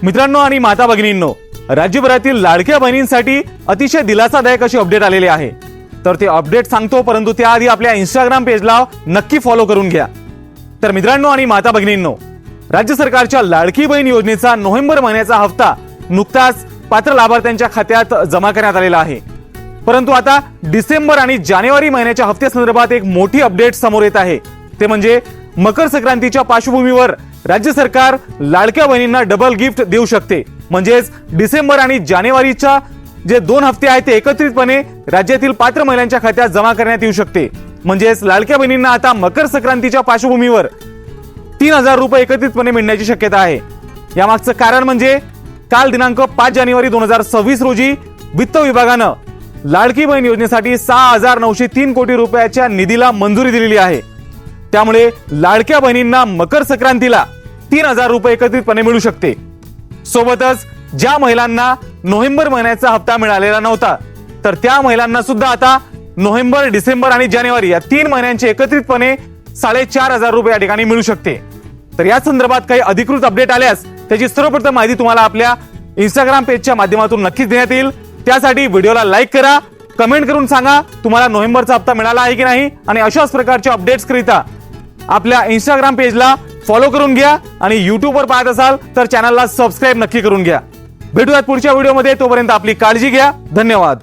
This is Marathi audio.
मित्रांनो आणि माता भगिनींनो, राज्यभरातील लाडक्या बहिणींसाठी अतिशय दिलासादायक अशी अपडेट आलेली आहे. तर ते अपडेट सांगतो, परंतु त्याआधी आपल्या इंस्टाग्राम पेजला नक्की फॉलो करून घ्या. तर मित्रांनो आणि माता भगिनींनो, राज्य सरकारच्या लाडकी बहीण योजनेचा नोव्हेंबर महिन्याचा हप्ता नुकताच पात्र लाभार्थ्यांच्या खात्यात जमा करण्यात आलेला आहे. परंतु आता डिसेंबर आणि जानेवारी महिन्याच्या हप्त्यासंदर्भात एक मोठी अपडेट समोर येत आहे. ते म्हणजे मकर संक्रांतीच्या पार्श्वभूमीवर राज्य सरकार लाडक्या बहिणींना डबल गिफ्ट देऊ शकते. म्हणजेच डिसेंबर आणि जानेवारीच्या जे 2 हप्ते आहेत ते एकत्रितपणे राज्यातील पात्र महिलांच्या खात्यात जमा करण्यात येऊ शकते. म्हणजेच लाडक्या बहिणींना आता मकर संक्रांतीच्या पार्श्वभूमीवर 3000 रुपये एकत्रितपणे मिळण्याची शक्यता आहे. यामागचं कारण म्हणजे काल दिनांक 5 जानेवारी 2026 रोजी वित्त विभागानं लाडकी बहीण योजनेसाठी 6903 कोटी रुपयाच्या निधीला मंजुरी दिलेली आहे. त्यामुळे लाडक्या बहिणींना मकर संक्रांतीला 3000 रुपये एकत्रितपणे मिळू शकते. सोबतच ज्या महिलांना नोव्हेंबर महिन्याचा हप्ता मिळालेला नव्हता, तर त्या महिलांना सुद्धा आता नोव्हेंबर, डिसेंबर आणि जानेवारी या 3 महिन्यांचे एकत्रितपणे 4500 रुपये या ठिकाणी मिळू शकते. तर या संदर्भात काही अधिकृत अपडेट आल्यास त्याची सर्वप्रथम माहिती तुम्हाला आपल्या इंस्टाग्राम पेजच्या माध्यमातून नक्कीच देण्यात येईल. त्यासाठी व्हिडिओला लाईक करा, कमेंट करून सांगा तुम्हाला नोव्हेंबरचा हप्ता मिळाला आहे की नाही, आणि अशाच प्रकारच्या अपडेट्स करिता आपल्या इंस्टाग्राम पेजला फॉलो करून घ्या आणि युट्यूबवर पाहत असाल तर चॅनलला सबस्क्राईब नक्की करून घ्या. भेटूयात पुढच्या व्हिडिओमध्ये. तोपर्यंत आपली काळजी घ्या. धन्यवाद.